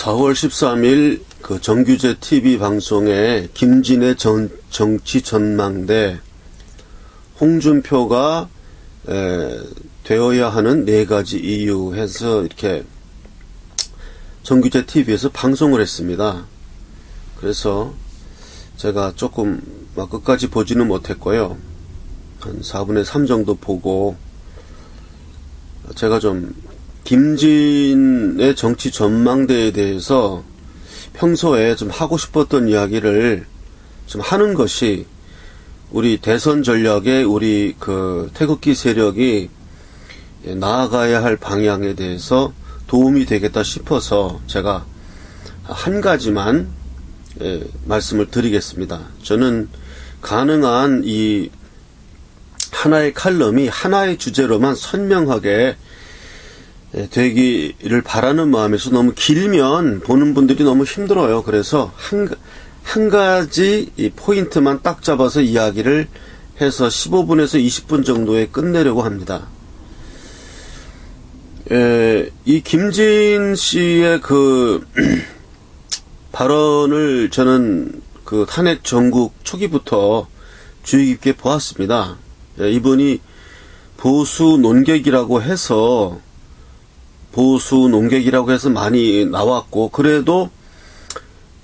4월 13일 그 정규제 TV 방송에 김진애 정치 전망대 홍준표가 되어야 하는 4가지 이유 해서 이렇게 정규제 TV에서 방송을 했습니다. 그래서 제가 조금 끝까지 보지는 못했고요. 한 4분의 3 정도 보고 제가 좀 김진의 정치 전망대에 대해서 평소에 좀 하고 싶었던 이야기를 좀 하는 것이 우리 대선 전략에 우리 그 태극기 세력이 나아가야 할 방향에 대해서 도움이 되겠다 싶어서 제가 한 가지만 말씀을 드리겠습니다. 저는 가능한 이 하나의 칼럼이 하나의 주제로만 선명하게 되기를 바라는 마음에서 너무 길면 보는 분들이 너무 힘들어요. 그래서 한 가지 이 포인트만 딱 잡아서 이야기를 해서 15분에서 20분 정도에 끝내려고 합니다. 이 김진 씨의 그 발언을 저는 그 탄핵 전국 초기부터 주의 깊게 보았습니다. 이분이 보수 논객이라고 해서 많이 나왔고, 그래도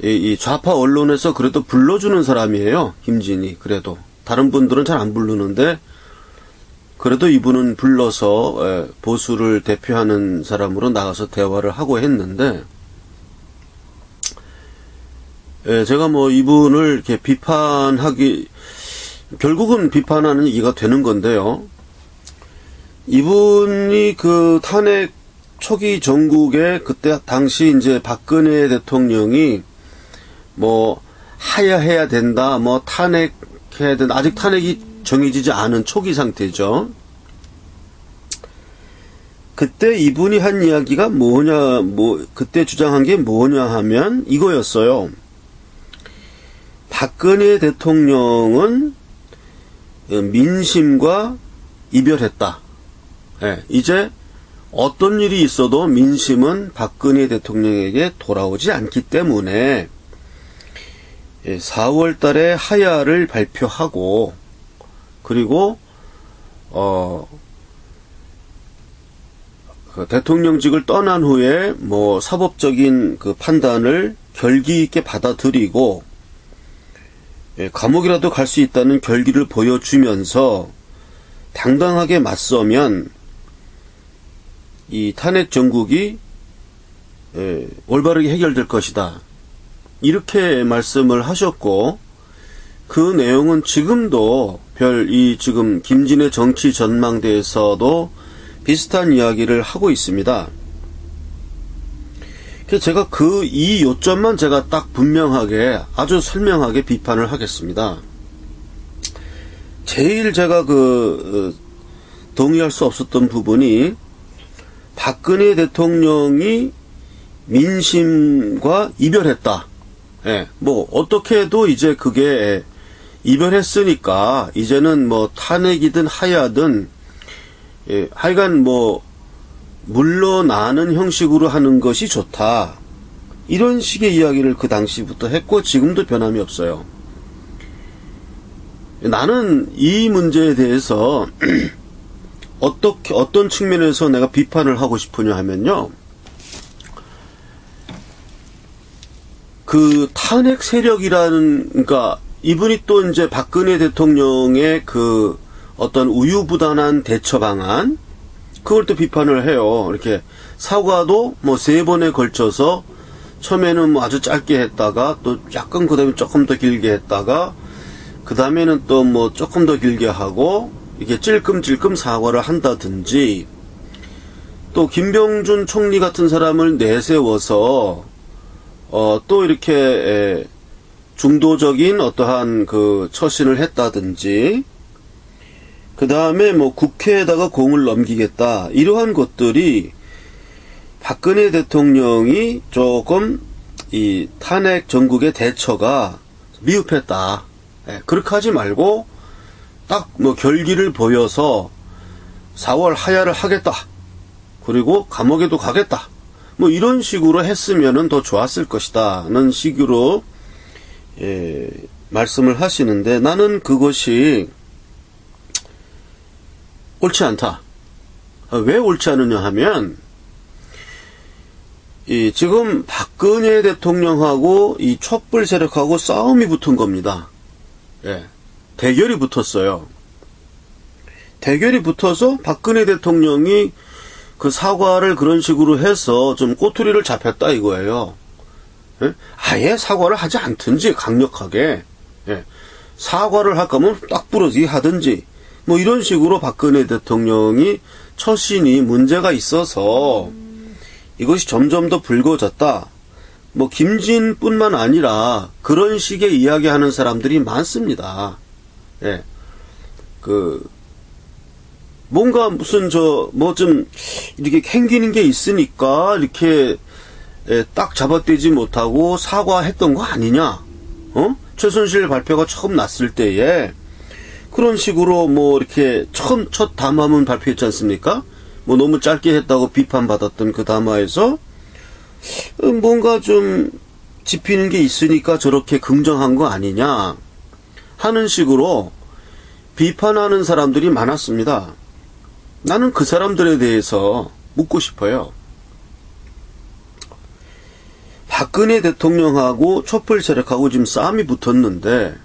이 좌파 언론에서 그래도 불러주는 사람이에요. 김진이. 그래도 다른 분들은 잘 안 부르는데 그래도 이분은 불러서 보수를 대표하는 사람으로 나가서 대화를 하고 했는데, 제가 뭐 이분을 이렇게 결국은 비판하는 얘기가 되는 건데요. 이분이 그 탄핵 초기 전국에 그때 당시 이제 박근혜 대통령이 뭐 하야해야 된다, 뭐 탄핵해야 된다, 아직 탄핵이 정해지지 않은 초기 상태죠. 그때 이분이 한 이야기가 그때 주장한 게 뭐냐 하면 이거였어요. 박근혜 대통령은 민심과 이별했다. 이제 어떤 일이 있어도 민심은 박근혜 대통령에게 돌아오지 않기 때문에 4월 달에 하야를 발표하고, 그리고 그 대통령직을 떠난 후에 뭐 사법적인 그 판단을 결기 있게 받아들이고 감옥이라도 갈 수 있다는 결기를 보여주면서 당당하게 맞서면 이 탄핵 전국이 올바르게 해결될 것이다. 이렇게 말씀을 하셨고, 그 내용은 지금도 지금 김진애 정치 전망대에서도 비슷한 이야기를 하고 있습니다. 그래서 제가 이 요점만 제가 딱 분명하게 아주 설명하게 비판을 하겠습니다. 제일 제가 동의할 수 없었던 부분이 박근혜 대통령이 민심과 이별했다. 뭐 어떻게 해도 이제 그게 이별했으니까 이제는 뭐 탄핵이든 하야든 하여간 뭐 물러나는 형식으로 하는 것이 좋다. 이런 식의 이야기를 그 당시부터 했고 지금도 변함이 없어요. 나는 이 문제에 대해서 어떤 측면에서 내가 비판을 하고 싶으냐 하면요. 그 탄핵 세력이라는, 그러니까 이분이 또 이제 박근혜 대통령의 그 어떤 우유부단한 대처 방안, 그걸 또 비판을 해요. 이렇게 사과도 뭐 3번에 걸쳐서 처음에는 뭐 아주 짧게 했다가 또 약간 그 다음에 조금 더 길게 했다가 그 다음에는 또 뭐 조금 더 길게 하고 이게 찔끔찔끔 사과를 한다든지, 또 김병준 총리 같은 사람을 내세워서 또 이렇게 중도적인 어떠한 그 처신을 했다든지, 그 다음에 뭐 국회에다가 공을 넘기겠다, 이러한 것들이 박근혜 대통령이 조금 이 탄핵 전국의 대처가 미흡했다. 그렇게 하지 말고 딱 뭐 결기를 보여서 4월 하야를 하겠다. 그리고 감옥에도 가겠다. 뭐 이런 식으로 했으면은 더 좋았을 것이다는 식으로 말씀을 하시는데, 나는 그것이 옳지 않다. 왜 옳지 않느냐 하면, 지금 박근혜 대통령하고 이 촛불 세력하고 싸움이 붙은 겁니다. 대결이 붙었어요. 대결이 붙어서 박근혜 대통령이 그 사과를 그런 식으로 해서 좀 꼬투리를 잡혔다 이거예요. 아예 사과를 하지 않든지 강력하게 사과를 할 거면 딱 부러지게 하든지 뭐 이런 식으로 박근혜 대통령이 처신이 문제가 있어서 이것이 점점 더 불거졌다. 뭐 김진뿐만 아니라 그런 식의 이야기하는 사람들이 많습니다. 뭔가 무슨 뭐 좀 이렇게 캥기는 게 있으니까 이렇게 딱 잡아떼지 못하고 사과했던 거 아니냐? 최순실 발표가 처음 났을 때에 그런 식으로 뭐 이렇게 첫 담화문 발표했지 않습니까? 뭐 너무 짧게 했다고 비판받았던 그 담화에서 뭔가 좀 짚히는 게 있으니까 저렇게 긍정한 거 아니냐 하는 식으로 비판하는 사람들이 많았습니다. 나는 그 사람들에 대해서 묻고 싶어요. 박근혜 대통령하고 촛불 세력하고 지금 싸움이 붙었는데,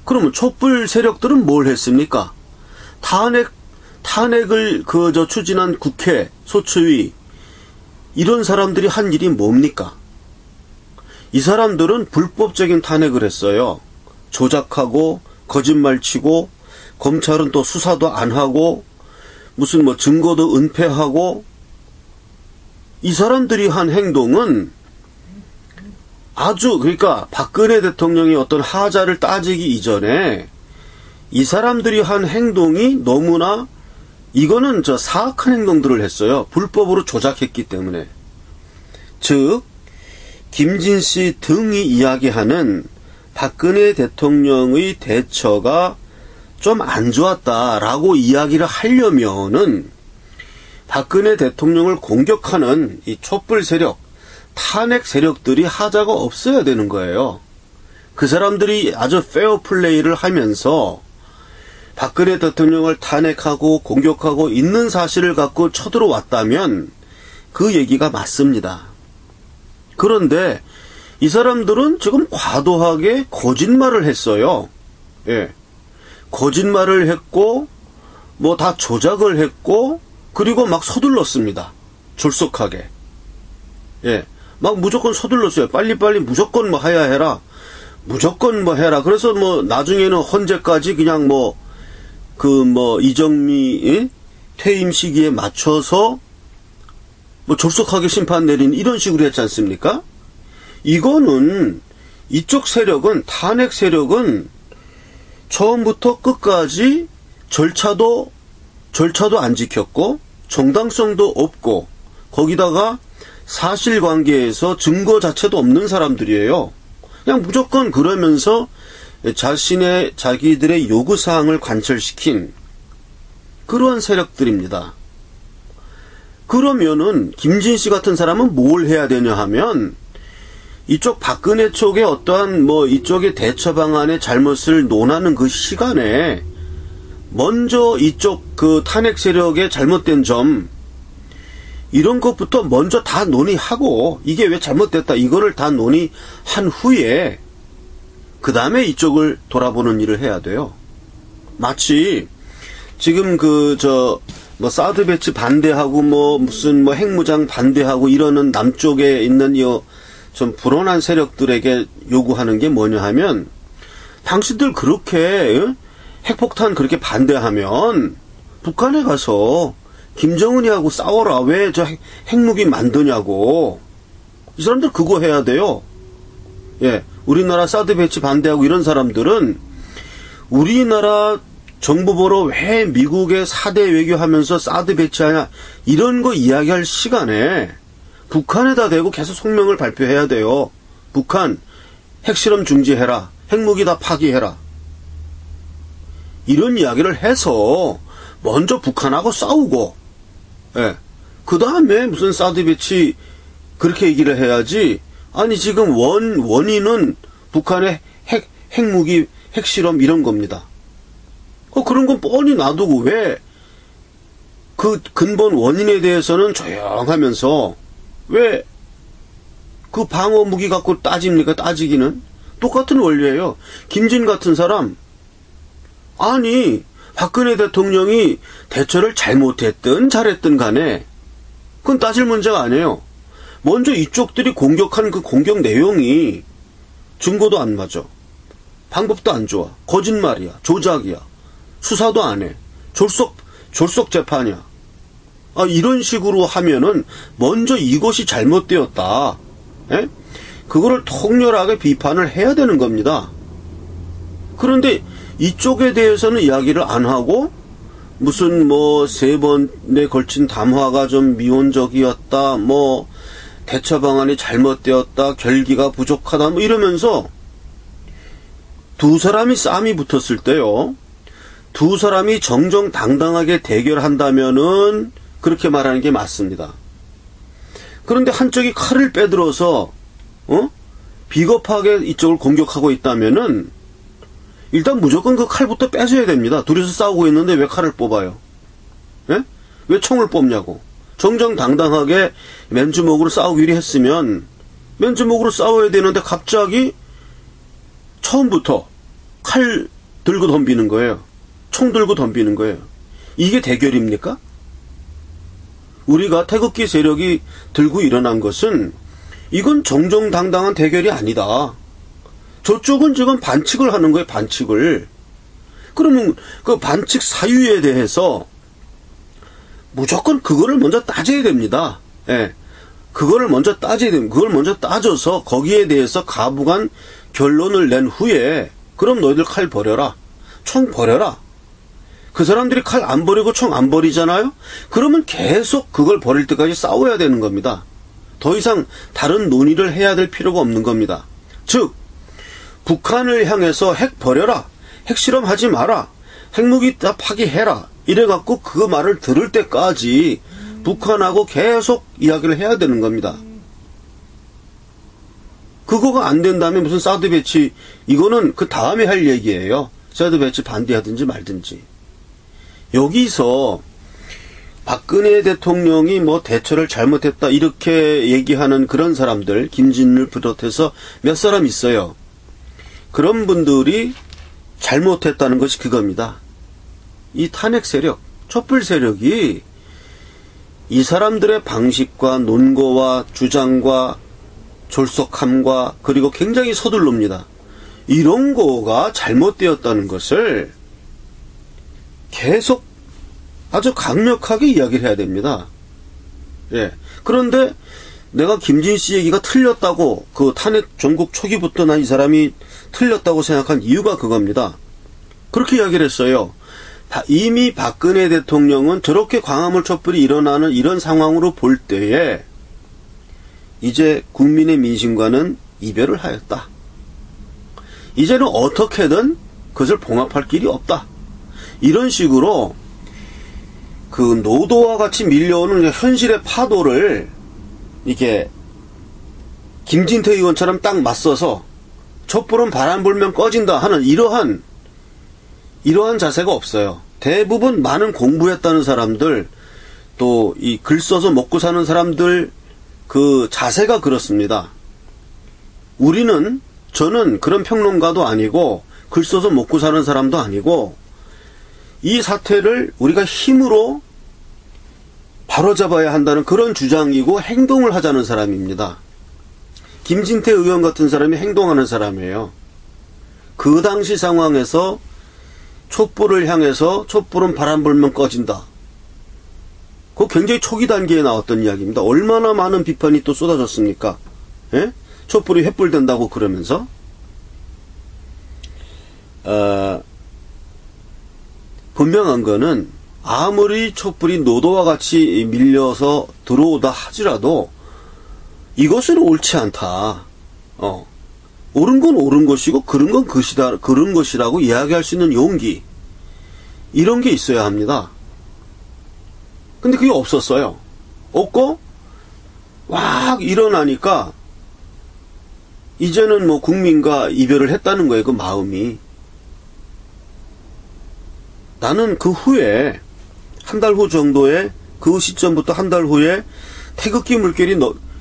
그러면 촛불 세력들은 뭘 했습니까? 탄핵을 추진한 국회, 소추위, 이런 사람들이 한 일이 뭡니까? 이 사람들은 불법적인 탄핵을 했어요. 조작하고, 거짓말치고, 검찰은 또 수사도 안 하고, 무슨 뭐 증거도 은폐하고, 이 사람들이 한 행동은 그러니까 박근혜 대통령이 어떤 하자를 따지기 이전에 이 사람들이 한 행동이 너무나 이거는 사악한 행동들을 했어요. 불법으로 조작했기 때문에. 즉, 김진 씨 등이 이야기하는 박근혜 대통령의 대처가 좀 안 좋았다라고 이야기를 하려면은 박근혜 대통령을 공격하는 이 촛불 세력, 탄핵 세력들이 하자가 없어야 되는 거예요. 그 사람들이 아주 페어 플레이를 하면서 박근혜 대통령을 탄핵하고 공격하고 있는 사실을 갖고 쳐들어왔다면 그 얘기가 맞습니다. 그런데 이 사람들은 지금 과도하게 거짓말을 했어요. 거짓말을 했고 뭐 다 조작을 했고 그리고 막 서둘렀습니다. 졸속하게. 막 무조건 서둘렀어요. 빨리빨리 무조건 뭐 해야 해라. 무조건 뭐 해라. 그래서 뭐 나중에는 헌재까지 그냥 이정미 퇴임 시기에 맞춰서 뭐 졸속하게 심판 내린 이런 식으로 했지 않습니까? 이거는 이쪽 세력은 탄핵 세력은 처음부터 끝까지 절차도 안 지켰고 정당성도 없고 거기다가 사실관계에서 증거 자체도 없는 사람들이에요. 그냥 무조건 그러면서 자기들의 요구사항을 관철시킨 그러한 세력들입니다. 그러면은 김진 씨 같은 사람은 뭘 해야 되냐 하면 이쪽 박근혜 쪽의 어떠한 이쪽의 대처 방안의 잘못을 논하는 그 시간에 먼저 이쪽 그 탄핵 세력의 잘못된 점 이런 것부터 먼저 다 논의하고 이게 왜 잘못됐다 이거를 다 논의한 후에 그 다음에 이쪽을 돌아보는 일을 해야 돼요. 마치 지금 사드 배치 반대하고 무슨 핵무장 반대하고 이러는 남쪽에 있는 좀 불온한 세력들에게 요구하는 게 뭐냐 하면 당신들 그렇게 핵폭탄 그렇게 반대하면 북한에 가서 김정은이하고 싸워라. 왜 핵무기 만드냐고. 이 사람들 그거 해야 돼요. 우리나라 사드 배치 반대하고 이런 사람들은 우리나라 정부 보러 왜 미국의 4대 외교하면서 사드 배치하냐 이런 거 이야기할 시간에 북한에다 대고 계속 성명을 발표해야 돼요. 북한 핵실험 중지해라. 핵무기 다 파기해라. 이런 이야기를 해서 먼저 북한하고 싸우고 그 다음에 무슨 사드 배치 그렇게 얘기를 해야지. 아니 지금 원인은 북한의 핵무기, 핵실험 이런 겁니다. 그런 건 뻔히 놔두고 왜 그 근본 원인에 대해서는 조용하면서 왜 그 방어 무기 갖고 따집니까? 따지기는 똑같은 원리예요. 김진 같은 사람, 아니 박근혜 대통령이 대처를 잘못했든 잘했든 간에 그건 따질 문제가 아니에요. 먼저 이쪽들이 공격한 그 공격 내용이 증거도 안 맞아. 방법도 안 좋아. 거짓말이야. 조작이야. 수사도 안 해. 졸속 재판이야. 이런 식으로 하면은 먼저 이것이 잘못되었다. 예? 그거를 통렬하게 비판을 해야 되는 겁니다. 그런데 이쪽에 대해서는 이야기를 안 하고 무슨 뭐 3번에 걸친 담화가 좀 미온적이었다. 뭐 대처 방안이 잘못되었다. 결기가 부족하다. 뭐 이러면서 두 사람이 싸움이 붙었을 때요. 두 사람이 정정당당하게 대결한다면은 그렇게 말하는 게 맞습니다. 그런데 한쪽이 칼을 빼들어서 비겁하게 이쪽을 공격하고 있다면은 일단 무조건 그 칼부터 뺏어야 됩니다. 둘이서 싸우고 있는데 왜 칼을 뽑아요? 예? 왜 총을 뽑냐고. 정정당당하게 맨주먹으로 싸우기로 했으면 맨주먹으로 싸워야 되는데 갑자기 처음부터 칼 들고 덤비는 거예요. 총 들고 덤비는 거예요. 이게 대결입니까? 우리가 태극기 세력이 들고 일어난 것은 이건 정정당당한 대결이 아니다. 저쪽은 지금 반칙을 하는 거예요. 반칙을. 그러면 그 반칙 사유에 대해서 무조건 그거를 먼저 따져야 됩니다. 예. 그거를 먼저 따져야 됩니다. 그걸 먼저 따져서 거기에 대해서 가부간 결론을 낸 후에 그럼 너희들 칼 버려라. 총 버려라. 그 사람들이 칼 안 버리고 총 안 버리잖아요? 그러면 계속 그걸 버릴 때까지 싸워야 되는 겁니다. 더 이상 다른 논의를 해야 될 필요가 없는 겁니다. 즉 북한을 향해서 핵 버려라. 핵실험하지 마라. 핵무기 다 파기해라. 이래갖고 그 말을 들을 때까지 북한하고 계속 이야기를 해야 되는 겁니다. 그거가 안 된다면 무슨 사드 배치, 이거는 그 다음에 할 얘기예요. 사드 배치 반대하든지 말든지. 여기서 박근혜 대통령이 뭐 대처를 잘못했다 이렇게 얘기하는 그런 사람들, 김진을 비롯해서 몇 사람 있어요. 그런 분들이 잘못했다는 것이 그겁니다. 이 탄핵 세력, 촛불 세력이 이 사람들의 방식과 논거와 주장과 졸속함과 그리고 굉장히 서둘릅니다. 이런 거가 잘못되었다는 것을 계속 아주 강력하게 이야기를 해야 됩니다. 예. 그런데 내가 김진 씨 얘기가 틀렸다고, 그 탄핵 전국 초기부터 난 이 사람이 틀렸다고 생각한 이유가 그겁니다. 그렇게 이야기를 했어요. 이미 박근혜 대통령은 저렇게 광화문 촛불이 일어나는 이런 상황으로 볼 때에 이제 국민의 민심과는 이별을 하였다. 이제는 어떻게든 그것을 봉합할 길이 없다. 이런 식으로 그 노도와 같이 밀려오는 현실의 파도를 이게 김진태 의원처럼 딱 맞서서 촛불은 바람 불면 꺼진다 하는 이러한 자세가 없어요. 대부분 많은 공부했다는 사람들, 또 이 글 써서 먹고 사는 사람들 그 자세가 그렇습니다. 저는 그런 평론가도 아니고 글 써서 먹고 사는 사람도 아니고 이 사태를 우리가 힘으로 바로잡아야 한다는 그런 주장이고 행동을 하자는 사람입니다. 김진태 의원 같은 사람이 행동하는 사람이에요. 그 당시 상황에서 촛불을 향해서 촛불은 바람 불면 꺼진다. 그거 굉장히 초기 단계에 나왔던 이야기입니다. 얼마나 많은 비판이 또 쏟아졌습니까? 예? 촛불이 횃불된다고 그러면서 분명한 거는 아무리 촛불이 노도와 같이 밀려서 들어오다 하지라도 이것은 옳지 않다. 옳은 건 옳은 것이고 그른 건 그른 것이라고 이야기할 수 있는 용기, 이런 게 있어야 합니다. 근데 그게 없었어요. 없고 막 일어나니까 이제는 뭐 국민과 이별을 했다는 거예요. 그 마음이. 나는 그 후에 한 달 후 정도에 그 시점부터 한 달 후에 태극기 물결이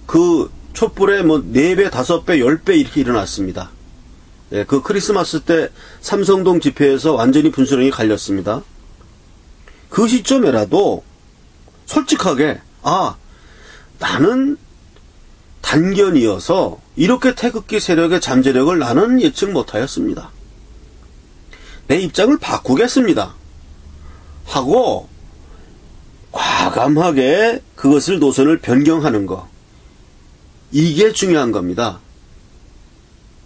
그 촛불에 뭐 4배, 5배, 10배 이렇게 일어났습니다. 예, 그 크리스마스 때 삼성동 집회에서 완전히 분수령이 갈렸습니다. 그 시점에라도 솔직하게 나는 단견이어서 이렇게 태극기 세력의 잠재력을 나는 예측 못하였습니다. 내 입장을 바꾸겠습니다. 하고 과감하게 그것을 노선을 변경하는 거. 이게 중요한 겁니다.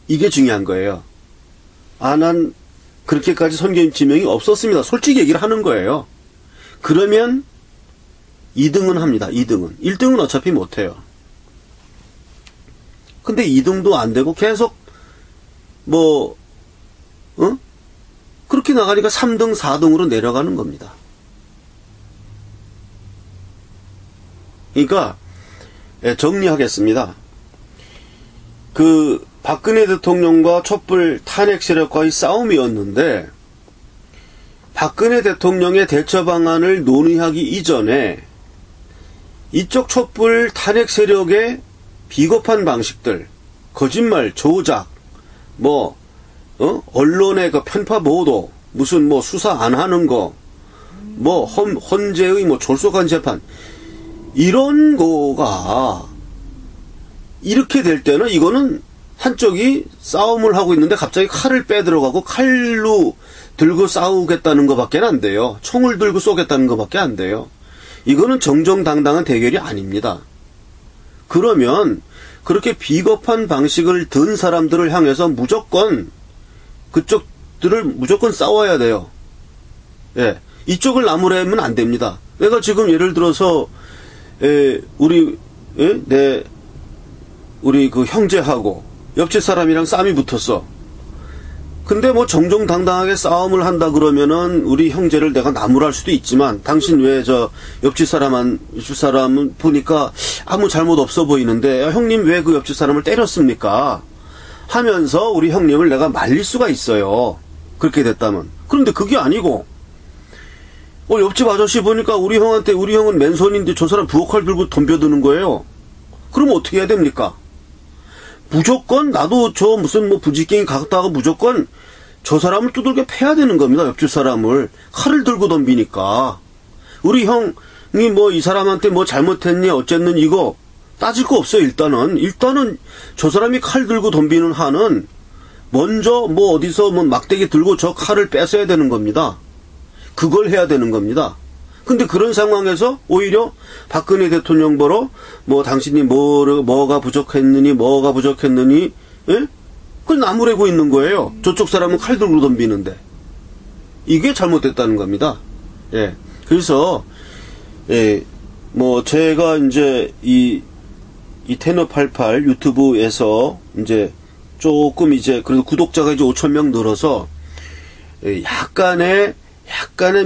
이게 중요한 거예요. 난 그렇게까지 선견 지명이 없었습니다. 솔직히 얘기를 하는 거예요. 그러면 2등은 합니다. 2등은. 1등은 어차피 못해요. 근데 2등도 안 되고 계속 그렇게 나가니까 3등, 4등으로 내려가는 겁니다. 그러니까 정리하겠습니다. 그 박근혜 대통령과 촛불 탄핵 세력과의 싸움이었는데 박근혜 대통령의 대처 방안을 논의하기 이전에 이쪽 촛불 탄핵 세력의 비겁한 방식들, 거짓말, 조작, 언론의 그 편파 보도, 무슨 수사 안 하는 거, 헌재의 졸속한 재판, 이런 거가, 이렇게 될 때는 이거는 한쪽이 싸움을 하고 있는데 갑자기 칼을 빼들어가고 칼로 들고 싸우겠다는 것밖에 안 돼요. 총을 들고 쏘겠다는 것밖에 안 돼요. 이거는 정정당당한 대결이 아닙니다. 그러면 그렇게 비겁한 방식을 든 사람들을 향해서 무조건 그쪽들을 무조건 싸워야 돼요. 예, 이쪽을 나무래면 안 됩니다. 내가 지금 예를 들어서 우리 그 형제하고 옆집 사람이랑 싸움이 붙었어. 근데 정정당당하게 싸움을 한다 그러면은 우리 형제를 내가 나무랄 수도 있지만 당신 왜 옆집 사람은 보니까 아무 잘못 없어 보이는데 형님 왜 그 옆집 사람을 때렸습니까? 하면서 우리 형님을 내가 말릴 수가 있어요. 그렇게 됐다면. 그런데 그게 아니고 옆집 아저씨 보니까 우리 형은 맨손인데 저 사람 부엌칼 들고 덤벼드는 거예요. 그럼 어떻게 해야 됩니까? 무조건 나도 무슨 부지깽이 갔다가 무조건 저 사람을 두들겨 패야 되는 겁니다. 옆집 사람을. 칼을 들고 덤비니까. 우리 형이 이 사람한테 잘못했니 어쨌는 이거 따질 거 없어요. 일단은 저 사람이 칼 들고 덤비는 한은 먼저 어디서 막대기 들고 저 칼을 뺏어야 되는 겁니다. 그걸 해야 되는 겁니다. 근데 그런 상황에서 오히려 박근혜 대통령 보러 당신이 뭐가 부족했느니 예? 그걸 나무래고 있는 거예요. 저쪽 사람은 칼 들고 덤비는데. 이게 잘못됐다는 겁니다. 예. 그래서 제가 이제 이 테너88 유튜브에서 이제 조금 그래도 구독자가 이제 5,000명 늘어서 약간의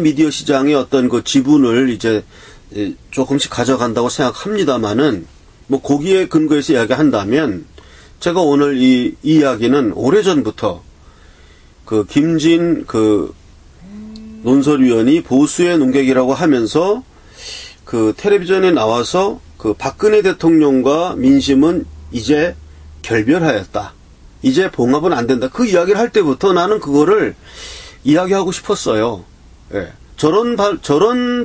미디어 시장의 어떤 그 지분을 이제 조금씩 가져간다고 생각합니다만은 거기에 근거해서 이야기한다면 제가 오늘 이 이야기는 오래전부터 그 김진 논설위원이 보수의 논객이라고 하면서 그 텔레비전에 나와서 그 박근혜 대통령과 민심은 이제 결별하였다. 이제 봉합은 안 된다. 그 이야기를 할 때부터 나는 그거를 이야기하고 싶었어요. 예. 저런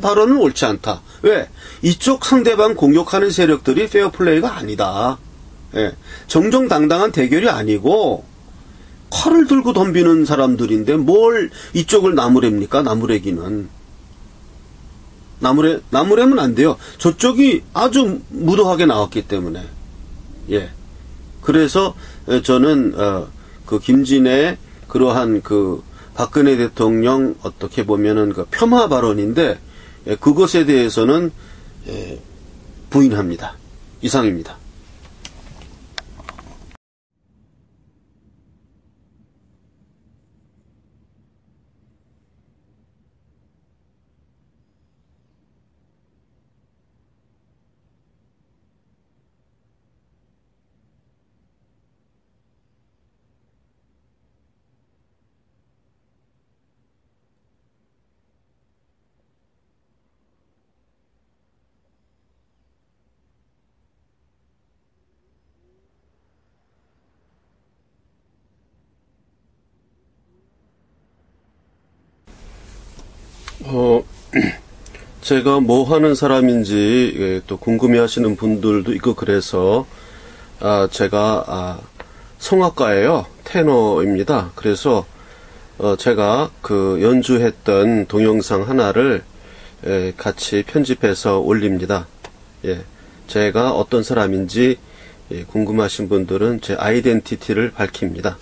발언은 옳지 않다. 왜? 이쪽 상대방 공격하는 세력들이 페어플레이가 아니다. 예. 정정당당한 대결이 아니고 칼을 들고 덤비는 사람들인데 뭘 이쪽을 나무랩니까? 나무래기는. 나무래면 안 돼요. 저쪽이 아주 무도하게 나왔기 때문에. 예. 그래서 저는 그 김진의 그러한 그 박근혜 대통령 어떻게 보면은 그 폄하 발언인데 그것에 대해서는 부인합니다. 이상입니다. 어, 제가 뭐 하는 사람인지 또 궁금해 하시는 분들도 있고 그래서, 제가, 성악가예요. 테너입니다. 그래서, 제가 그 연주했던 동영상 하나를 같이 편집해서 올립니다. 예. 제가 어떤 사람인지 궁금하신 분들은 제 아이덴티티를 밝힙니다.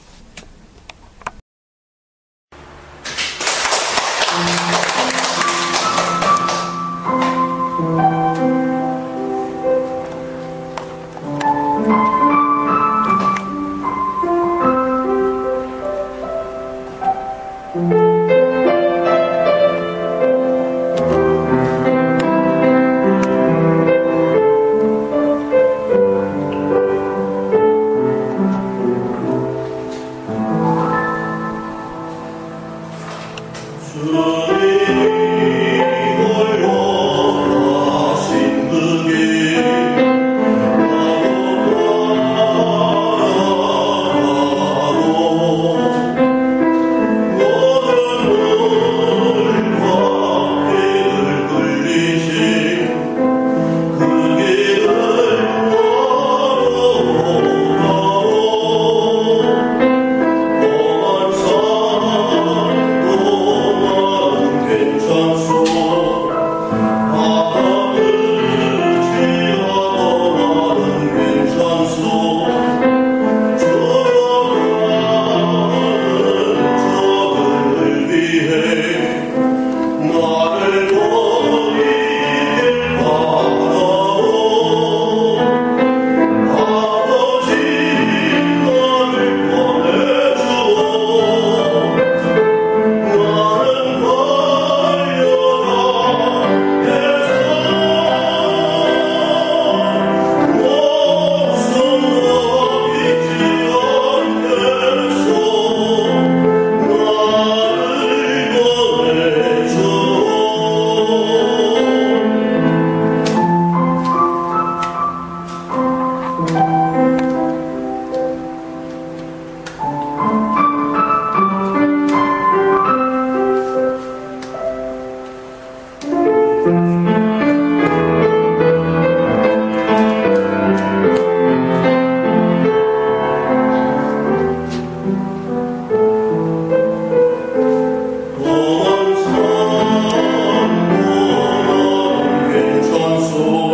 괜찮소